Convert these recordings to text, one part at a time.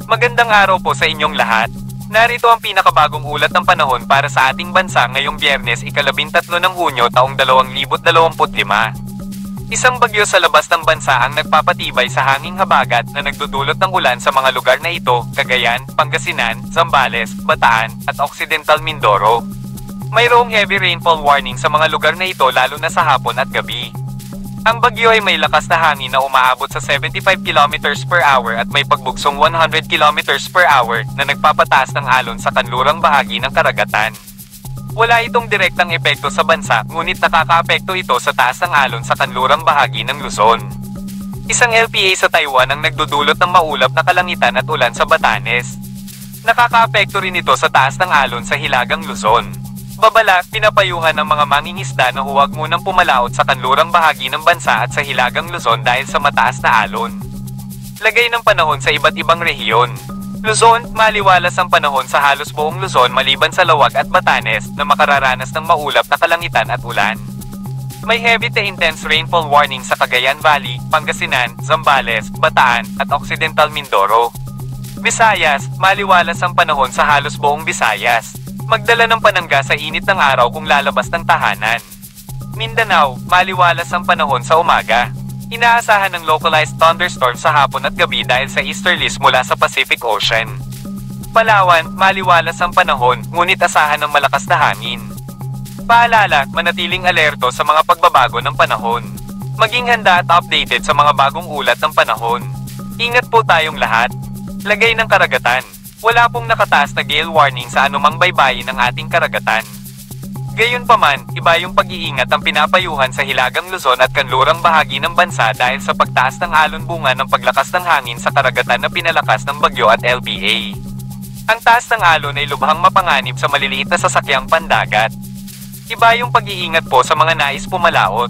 Magandang araw po sa inyong lahat. Narito ang pinakabagong ulat ng panahon para sa ating bansa ngayong Biyernes, ika-13 ng Hunyo taong 2025. Isang bagyo sa labas ng bansa ang nagpapatibay sa hanging habagat na nagdudulot ng ulan sa mga lugar na ito, Cagayan, Pangasinan, Zambales, Bataan, at Occidental Mindoro. Mayroong heavy rainfall warning sa mga lugar na ito lalo na sa hapon at gabi. Ang bagyo ay may lakas na hangin na umaabot sa 75 km per hour at may pagbugsong 100 km per hour na nagpapataas ng alon sa kanlurang bahagi ng karagatan. Wala itong direktang epekto sa bansa, ngunit nakakaapekto ito sa taas ng alon sa kanlurang bahagi ng Luzon. Isang LPA sa Taiwan ang nagdudulot ng maulap na kalangitan at ulan sa Batanes. Nakakaapekto rin ito sa taas ng alon sa Hilagang Luzon. Babala, pinapayuhan ng mga mangingisda na huwag munang pumalaot sa kanlurang bahagi ng bansa at sa Hilagang Luzon dahil sa mataas na alon. Lagay ng panahon sa iba't ibang rehiyon. Luzon, maliwalas ang panahon sa halos buong Luzon maliban sa Lawag at Batanes na makararanas ng maulap na kalangitan at ulan. May heavy to intense rainfall warning sa Cagayan Valley, Pangasinan, Zambales, Bataan, at Occidental Mindoro. Visayas, maliwalas ang panahon sa halos buong Visayas. Magdala ng panangga sa init ng araw kung lalabas ng tahanan. Mindanao, maliwalas ang panahon sa umaga. Inaasahan ng localized thunderstorm sa hapon at gabi dahil sa easterlies mula sa Pacific Ocean. Palawan, maliwalas ang panahon, ngunit asahan ng malakas na hangin. Paalala, manatiling alerto sa mga pagbabago ng panahon. Maging handa at updated sa mga bagong ulat ng panahon. Ingat po tayong lahat. Lagay ng karagatan. Wala pong nakataas na gale warning sa anumang baybayin ng ating karagatan. Gayunpaman, iba yung pag-iingat ang pinapayuhan sa Hilagang Luzon at kanlurang bahagi ng bansa dahil sa pagtaas ng alon bunga ng paglakas ng hangin sa karagatan na pinalakas ng bagyo at LPA. Ang taas ng alon ay lubhang mapanganib sa maliliit na sasakyang pandagat. Iba yung pag-iingat po sa mga nais pumalaot.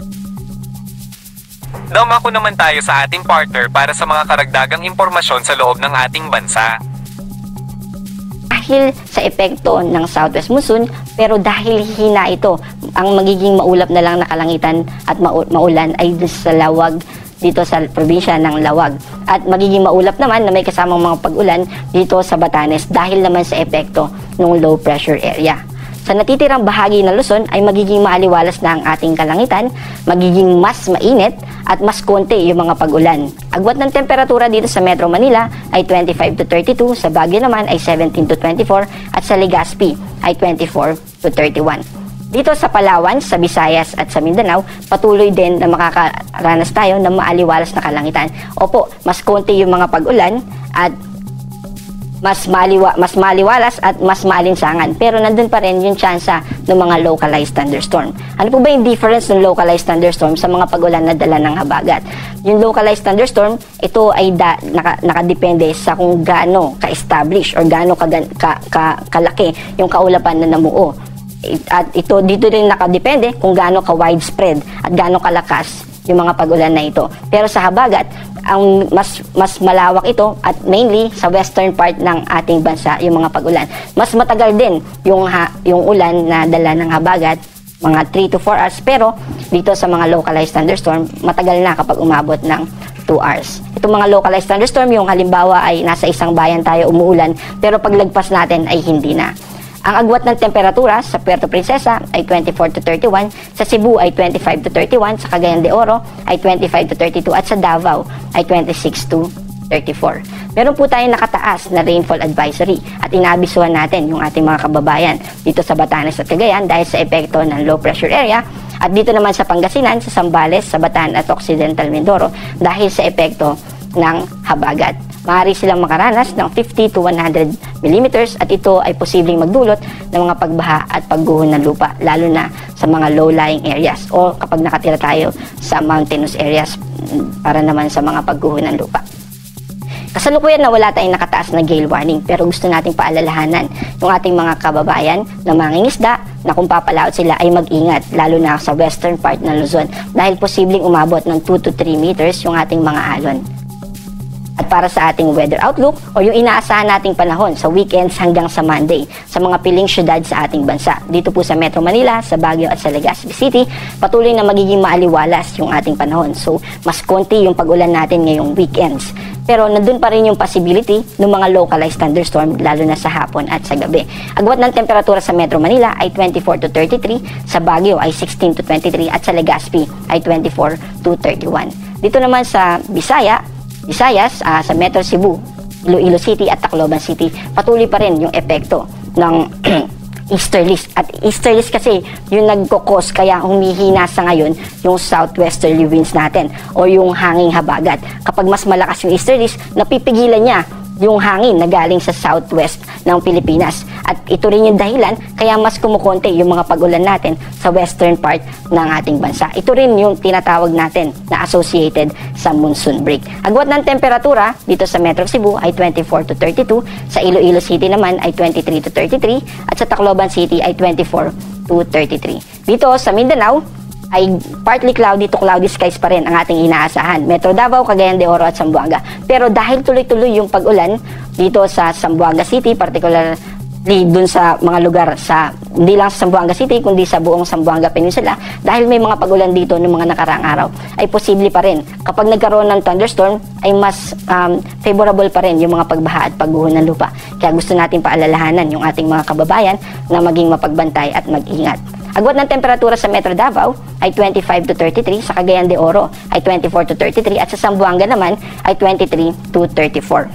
Dumako naman tayo sa ating partner para sa mga karagdagang impormasyon sa loob ng ating bansa. Dahil sa epekto ng southwest monsoon, pero dahil hina ito, ang magiging maulap na lang na kalangitan at maulan ay sa Lawag, dito sa probinsya ng Lawag. At magiging maulap naman na may kasamang mga pag-ulan dito sa Batanes dahil naman sa epekto ng low pressure area. Sa natitirang bahagi ng Luzon ay magiging maaliwalas na ang ating kalangitan, magiging mas mainit at mas konti yung mga pag-ulan. Agwat ng temperatura dito sa Metro Manila ay 25 to 32, sa Baguio naman ay 17 to 24 at sa Legazpi ay 24 to 31. Dito sa Palawan, sa Visayas at sa Mindanao, patuloy din na makakaranas tayo ng maaliwalas na kalangitan. Opo, mas konti yung mga pag-ulan at mas maliwalas at mas maalinsangan. Pero nandun pa rin yung tsansa ng mga localized thunderstorm. Ano po ba yung difference ng localized thunderstorm sa mga pag-ulan na dala ng habagat? Yung localized thunderstorm, ito ay nakadepende sa kung gaano ka-establish or gaano kalaki yung kaulapan na namuo. At ito dito rin nakadepende kung gaano ka-widespread at gaano kalakas yung mga pag-ulan na ito. Pero sa habagat, ang mas malawak ito at mainly sa western part ng ating bansa yung mga pag-ulan. Mas matagal din yung ulan na dala ng habagat, mga 3 to 4 hours, pero dito sa mga localized thunderstorm, matagal na kapag umabot ng 2 hours. Itong mga localized thunderstorm, yung halimbawa ay nasa isang bayan tayo umuulan, pero paglagpas natin ay hindi na. Ang agwat ng temperatura sa Puerto Princesa ay 24 to 31, sa Cebu ay 25 to 31, sa Cagayan de Oro ay 25 to 32 at sa Davao ay 26 to 34. Meron po tayong nakataas na rainfall advisory at inaabisuhan natin yung ating mga kababayan dito sa Batanes at Cagayan dahil sa epekto ng low pressure area at dito naman sa Pangasinan, sa Zambales, sa Bataan at Occidental Mindoro dahil sa epekto ng habagat. Maaari silang makaranas ng 50 to 100 mm at ito ay posibleng magdulot ng mga pagbaha at pagguho ng lupa, lalo na sa mga low-lying areas o kapag nakatira tayo sa mountainous areas para naman sa mga pagguho ng lupa. Kasalukuyan na wala tayong nakataas na gale warning pero gusto nating paalalahanan yung ating mga kababayan na mangingisda na kung papalaot sila ay mag-ingat lalo na sa western part ng Luzon dahil posibleng umabot ng 2 to 3 meters yung ating mga alon. At para sa ating weather outlook o yung inaasahan nating panahon sa weekends hanggang sa Monday sa mga piling syudad sa ating bansa. Dito po sa Metro Manila, sa Baguio at sa Legazpi City, patuloy na magiging maaliwalas yung ating panahon. So, mas konti yung pag-ulan natin ngayong weekends. Pero nandun pa rin yung possibility ng mga localized thunderstorm lalo na sa hapon at sa gabi. Agwat ng temperatura sa Metro Manila ay 24 to 33, sa Baguio ay 16 to 23 at sa Legazpi ay 24 to 31. Dito naman sa Visayas, sa Metro Cebu, Iloilo City at Tacloban City, patuloy pa rin yung epekto ng easterlies. At easterlies kasi yung nagkokos kaya humihina sa ngayon yung southwesterly winds natin o yung hanging habagat. Kapag mas malakas yung easterlies, napipigilan niya yung hangin na galing sa southwest ng Pilipinas. At ito rin yung dahilan kaya mas kumukonti yung mga pag-ulan natin sa western part ng ating bansa. Ito rin yung tinatawag natin na associated sa monsoon break. Agwat ng temperatura dito sa Metro Cebu ay 24 to 32, sa Iloilo City naman ay 23 to 33 at sa Tacloban City ay 24 to 33. Dito sa Mindanao ay partly cloudy to cloudy skies pa rin ang ating inaasahan. Metro Davao, Cagayan de Oro at Zamboanga. Pero dahil tuloy-tuloy yung pag-ulan dito sa Zamboanga City, particularly dun sa mga lugar sa hindi lang sa Zamboanga City kundi sa buong Zamboanga Peninsula, dahil may mga pag-ulan dito ng mga nakaraang araw, ay posible pa rin kapag nagkaroon ng thunderstorm ay mas favorable pa rin yung mga pagbaha at pagguho ng lupa. Kaya gusto natin paalalahanan yung ating mga kababayan na maging mapagbantay at mag-ingat. Agwat ng temperatura sa Metro Davao ay 25 to 33, sa Cagayan de Oro ay 24 to 33 at sa Zamboanga naman ay 23 to 34.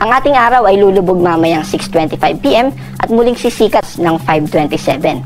Ang ating araw ay lulubog mamayang 6:25 PM at muling sisikat ng 5:27.